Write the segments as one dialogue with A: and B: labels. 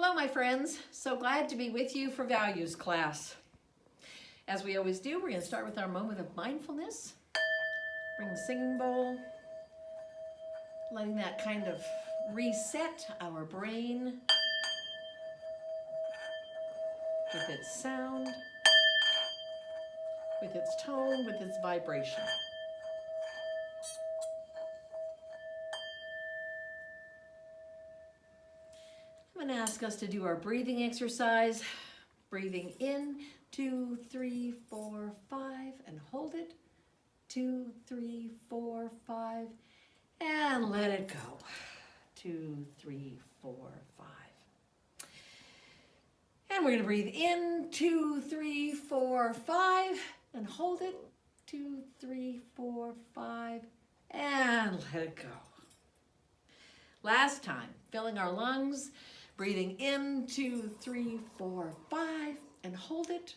A: Hello, my friends. So glad to be with you for values class. As we always do, we're going to start with our moment of mindfulness. Bring the singing bowl, letting that kind of reset our brain with its sound, with its tone, with its vibration. I'm going to ask us to do our breathing exercise. Breathing in, 2, 3, 4, 5, and hold it. 2, 3, 4, 5, and let it go. 2, 3, 4, 5. And we're going to breathe in, 2, 3, 4, 5, and hold it. 2, 3, 4, 5, and let it go. Last time, filling our lungs. Breathing in, 2, 3, 4, 5, and hold it.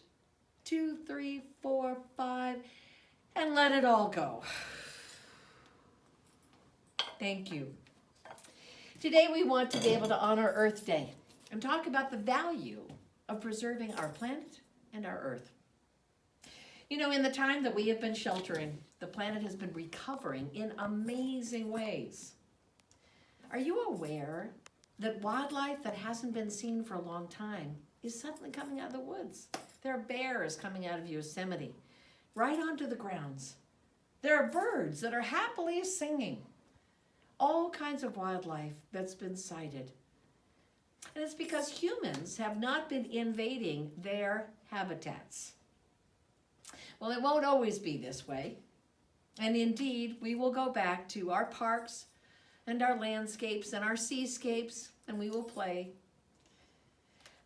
A: 2, 3, 4, 5, and let it all go. Thank you. Today we want to be able to honor Earth Day and talk about the value of preserving our planet and our Earth. You know, in the time that we have been sheltering, the planet has been recovering in amazing ways. Are you aware that wildlife that hasn't been seen for a long time is suddenly coming out of the woods? There are bears coming out of Yosemite, right onto the grounds. There are birds that are happily singing. All kinds of wildlife that's been sighted. And it's because humans have not been invading their habitats. Well, it won't always be this way. And indeed, we will go back to our parks and our landscapes and our seascapes, and we will play.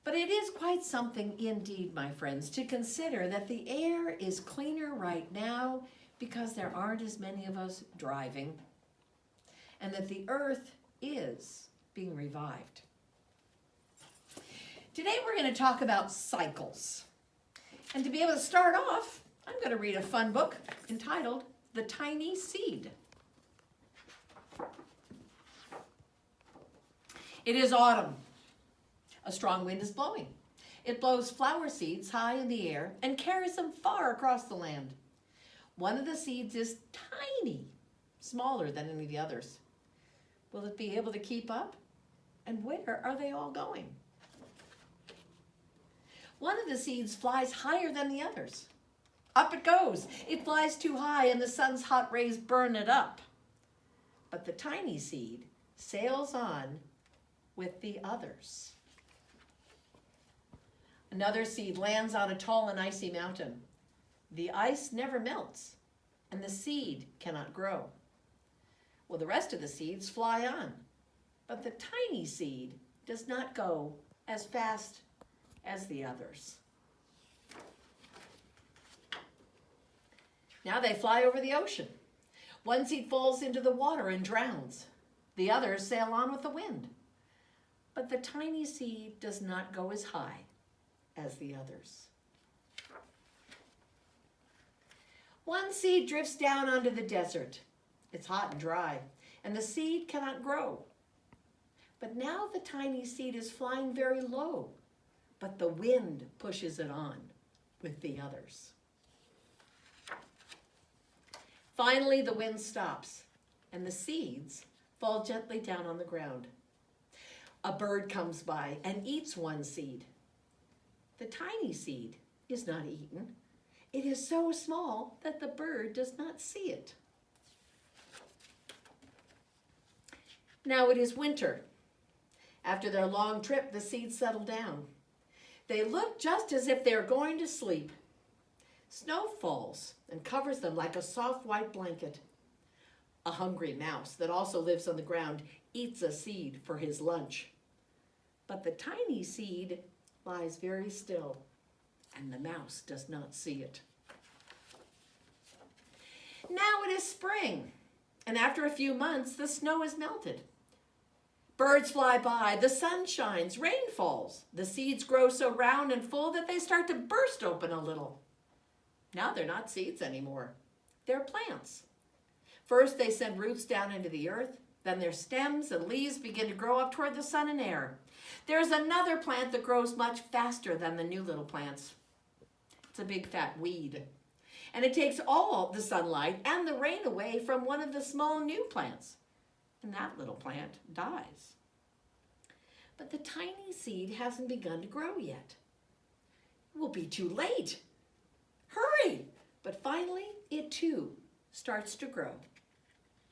A: But it is quite something indeed, my friends, to consider that the air is cleaner right now because there aren't as many of us driving, and that the earth is being revived. Today we're going to talk about cycles. And to be able to start off, I'm going to read a fun book entitled The Tiny Seed. It is autumn. A strong wind is blowing. It blows flower seeds high in the air and carries them far across the land. One of the seeds is tiny, smaller than any of the others. Will it be able to keep up? And where are they all going? One of the seeds flies higher than the others. Up it goes. It flies too high and the sun's hot rays burn it up. But the tiny seed sails on with the others. Another seed lands on a tall and icy mountain. The ice never melts, and the seed cannot grow. Well, the rest of the seeds fly on, but the tiny seed does not go as fast as the others. Now they fly over the ocean. One seed falls into the water and drowns. The others sail on with the wind. But the tiny seed does not go as high as the others. One seed drifts down onto the desert. It's hot and dry, and the seed cannot grow. But now the tiny seed is flying very low, but the wind pushes it on with the others. Finally, the wind stops, and the seeds fall gently down on the ground. A bird comes by and eats one seed. The tiny seed is not eaten. It is so small that the bird does not see it. Now it is winter. After their long trip, the seeds settle down. They look just as if they're going to sleep. Snow falls and covers them like a soft white blanket. A hungry mouse that also lives on the ground eats a seed for his lunch. But the tiny seed lies very still, and the mouse does not see it. Now it is spring, and after a few months, the snow is melted. Birds fly by, the sun shines, rain falls. The seeds grow so round and full that they start to burst open a little. Now they're not seeds anymore. They're plants. First, they send roots down into the earth, Then their stems and leaves begin to grow up toward the sun and air. There's another plant that grows much faster than the new little plants. It's a big fat weed. And it takes all the sunlight and the rain away from one of the small new plants. And that little plant dies. But the tiny seed hasn't begun to grow yet. It will be too late. Hurry! But finally, it too starts to grow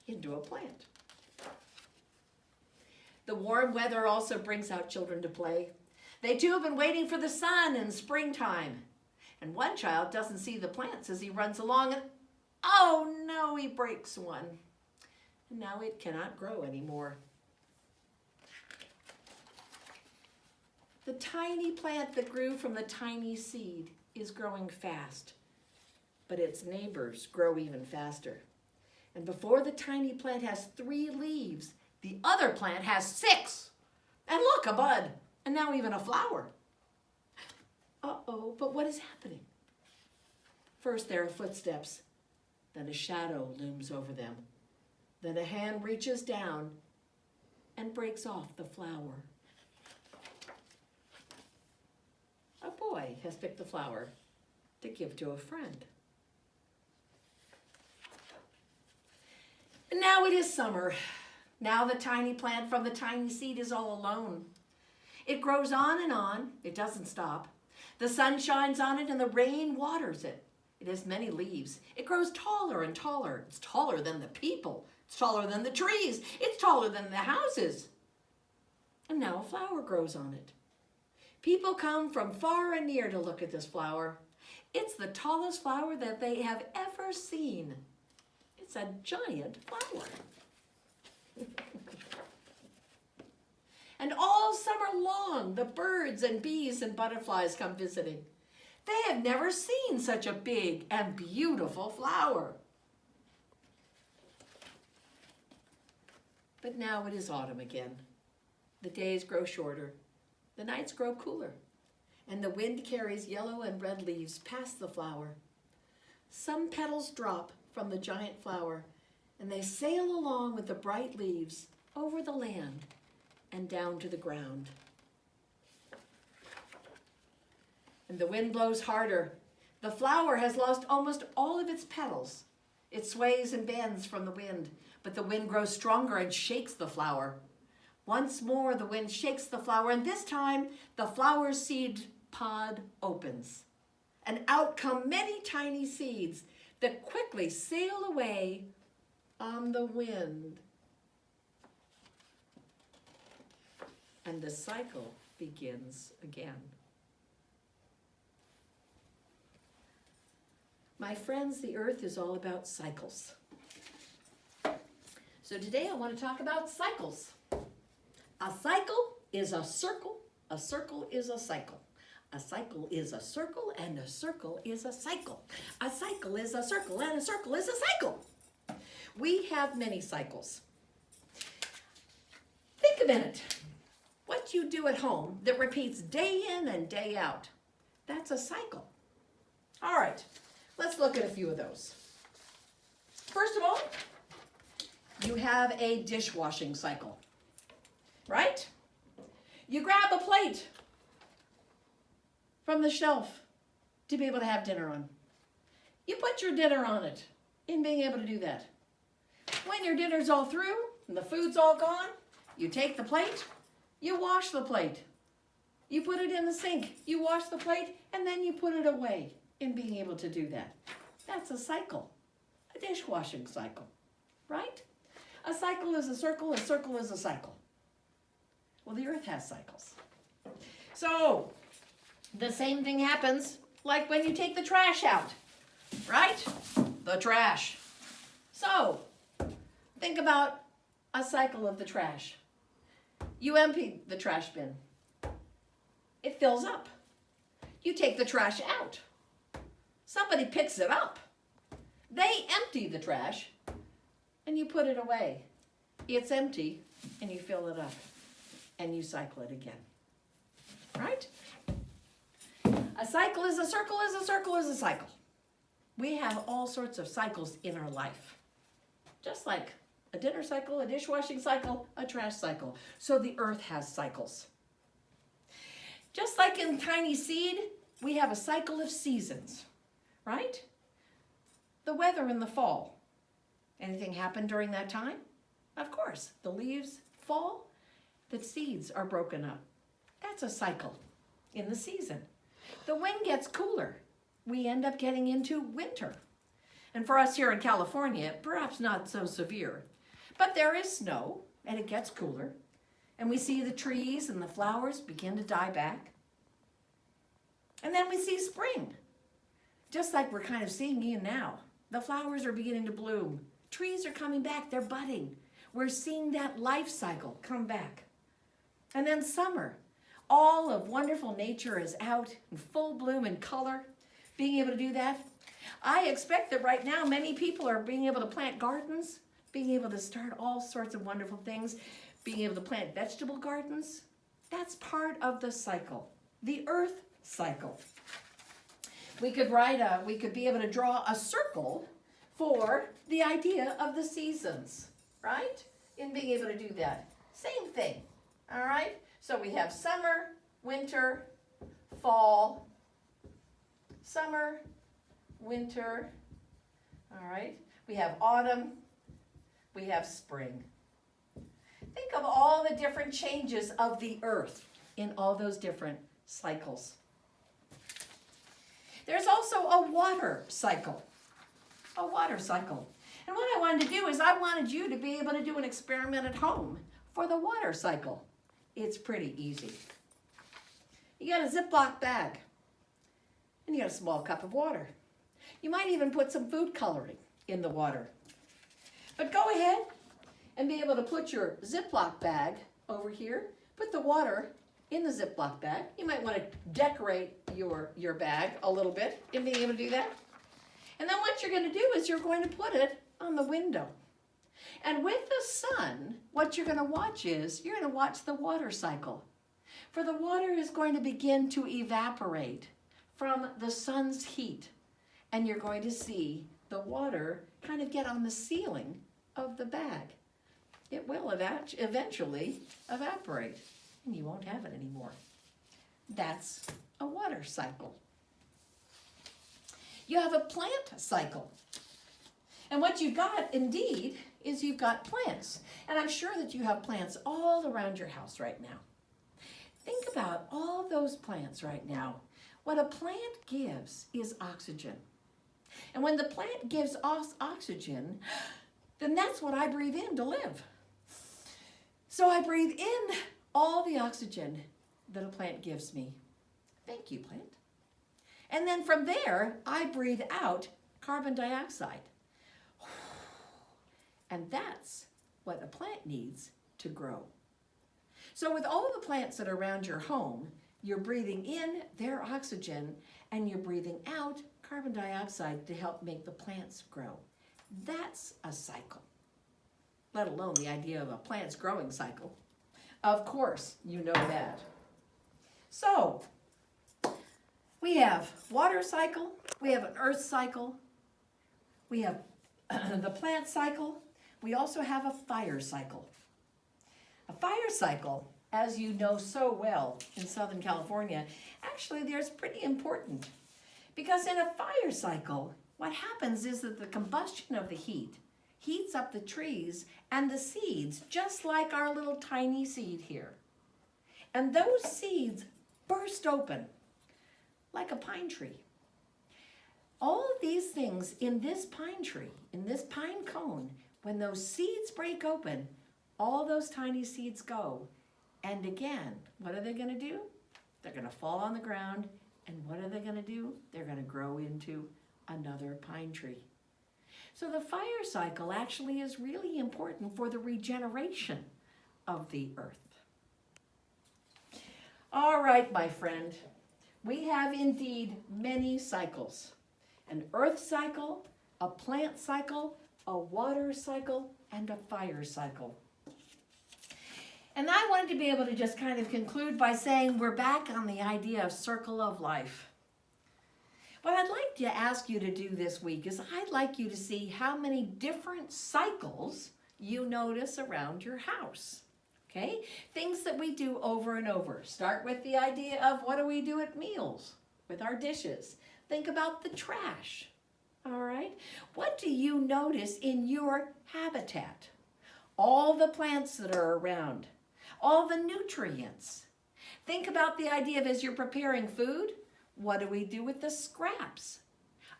A: into a plant. The warm weather also brings out children to play. They too have been waiting for the sun in springtime. And one child doesn't see the plants as he runs along and, oh no, he breaks one. And now it cannot grow anymore. The tiny plant that grew from the tiny seed is growing fast, but its neighbors grow even faster. And before the tiny plant has 3 leaves, the other plant has 6. And look, a bud, and now even a flower. Uh-oh, but what is happening? First there are footsteps, then a shadow looms over them. Then a hand reaches down and breaks off the flower. A boy has picked the flower to give to a friend. And now it is summer. Now the tiny plant from the tiny seed is all alone. It grows on and on. It doesn't stop. The sun shines on it and the rain waters it. It has many leaves. It grows taller and taller. It's taller than the people. It's taller than the trees. It's taller than the houses. And now a flower grows on it. People come from far and near to look at this flower. It's the tallest flower that they have ever seen. It's a giant flower. And all summer long, the birds and bees and butterflies come visiting. They have never seen such a big and beautiful flower. But now it is autumn again. The days grow shorter. The nights grow cooler. And the wind carries yellow and red leaves past the flower. Some petals drop from the giant flower, and they sail along with the bright leaves over the land and down to the ground. And the wind blows harder. The flower has lost almost all of its petals. It sways and bends from the wind, but the wind grows stronger and shakes the flower. Once more the wind shakes the flower, and this time the flower seed pod opens. And out come many tiny seeds that quickly sail away on the wind. And the cycle begins again. My friends, the earth is all about cycles. So today I want to talk about cycles. A cycle is a circle is a cycle. A cycle is a circle, and a circle is a cycle. A cycle is a circle, and a circle is a cycle. We have many cycles. Think a minute. What you do at home that repeats day in and day out, that's a cycle. All right, let's look at a few of those. First of all, you have a dishwashing cycle, right? You grab a plate from the shelf to be able to have dinner on. You put your dinner on it in being able to do that. When your dinner's all through and the food's all gone, you take the plate, you wash the plate. You put it in the sink, you wash the plate, and then you put it away in being able to do that. That's a cycle, a dishwashing cycle, right? A cycle is a circle is a cycle. Well, the earth has cycles. So, the same thing happens like when you take the trash out, right? The trash. So, think about a cycle of the trash. You empty the trash bin. It fills up. You take the trash out. Somebody picks it up. They empty the trash, and you put it away. It's empty, and you fill it up, and you cycle it again. Right? A cycle is a circle is a circle is a cycle. We have all sorts of cycles in our life. Just like a dinner cycle, a dishwashing cycle, a trash cycle. So the earth has cycles. Just like in tiny seed, we have a cycle of seasons, right? The weather in the fall. Anything happen during that time? Of course, the leaves fall, the seeds are broken up. That's a cycle in the season. The wind gets cooler. We end up getting into winter. And for us here in California, perhaps not so severe, but there is snow and it gets cooler. And we see the trees and the flowers begin to die back. And then we see spring, just like we're kind of seeing in now. The flowers are beginning to bloom. Trees are coming back, they're budding. We're seeing that life cycle come back. And then summer, all of wonderful nature is out in full bloom and color, being able to do that. I expect that right now many people are being able to plant gardens, being able to start all sorts of wonderful things, being able to plant vegetable gardens. That's part of the cycle, the earth cycle. We could be able to draw a circle for the idea of the seasons, right? In being able to do that. Same thing, all right? So we have summer, winter, fall, summer, winter, all right? We have autumn, we have spring. Think of all the different changes of the earth in all those different cycles. There's also a water cycle. A water cycle. And what I wanted to do is I wanted you to be able to do an experiment at home for the water cycle. It's pretty easy. You got a Ziploc bag and you got a small cup of water. You might even put some food coloring in the water. But go ahead and be able to put your Ziploc bag over here, put the water in the Ziploc bag. You might want to decorate your bag a little bit in being able to do that. And then what you're going to do is you're going to put it on the window. And with the sun, what you're going to watch is you're going to watch the water cycle. For the water is going to begin to evaporate from the sun's heat. And you're going to see the water kind of get on the ceiling of the bag. It will eventually evaporate. And you won't have it anymore. That's a water cycle. You have a plant cycle. And what you've got, indeed, is you've got plants. And I'm sure that you have plants all around your house right now. Think about all those plants right now. What a plant gives is oxygen. And when the plant gives us oxygen, then that's what I breathe in to live. So I breathe in all the oxygen that a plant gives me. Thank you, plant. And then from there, I breathe out carbon dioxide. And that's what a plant needs to grow. So with all the plants that are around your home, you're breathing in their oxygen and you're breathing out carbon dioxide to help make the plants grow. That's a cycle, let alone the idea of a plant's growing cycle. Of course, you know that. So, we have water cycle, we have an earth cycle, we have the plant cycle, we also have a fire cycle. A fire cycle, as you know so well in Southern California, actually there's pretty important. Because in a fire cycle, what happens is that the combustion of the heat heats up the trees and the seeds, just like our little tiny seed here. And those seeds burst open like a pine tree. All of these things in this pine tree, in this pine cone, when those seeds break open, all those tiny seeds go. And again, what are they going to do? They're going to fall on the ground. And what are they going to do? They're going to grow into another pine tree. So the fire cycle actually is really important for the regeneration of the earth. All right, my friend, we have indeed many cycles. An earth cycle, a plant cycle, a water cycle, and a fire cycle. And I wanted to be able to just kind of conclude by saying we're back on the idea of circle of life. What I'd like to ask you to do this week is I'd like you to see how many different cycles you notice around your house? Okay, things that we do over and over. Start with the idea of what do we do at meals with our dishes. Think about the trash, all right? What do you notice in your habitat? All the plants that are around, all the nutrients. Think about the idea of as you're preparing food, what do we do with the scraps?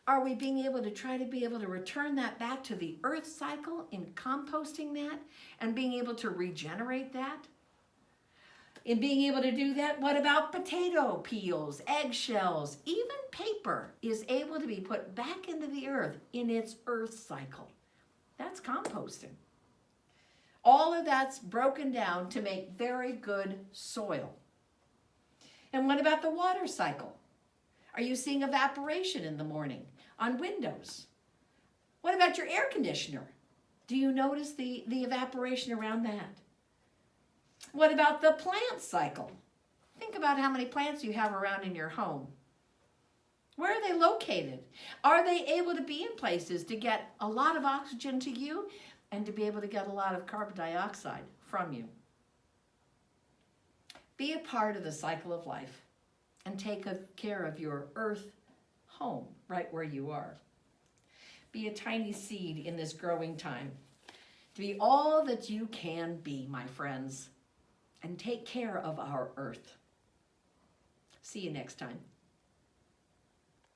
A: Are we being able to try to be able to return that back to the earth cycle in composting that and being able to regenerate that? In being able to do that, what about potato peels, eggshells, even paper is able to be put back into the earth in its earth cycle. That's composting. All of that's broken down to make very good soil. And what about the water cycle? Are you seeing evaporation in the morning on windows? What about your air conditioner? Do you notice the evaporation around that? What about the plant cycle? Think about how many plants you have around in your home. Where are they located? Are they able to be in places to get a lot of oxygen to you and to be able to get a lot of carbon dioxide from you? Be a part of the cycle of life and take care of your earth home right where you are. Be a tiny seed in this growing time. To be all that you can be, my friends, and take care of our earth. See you next time.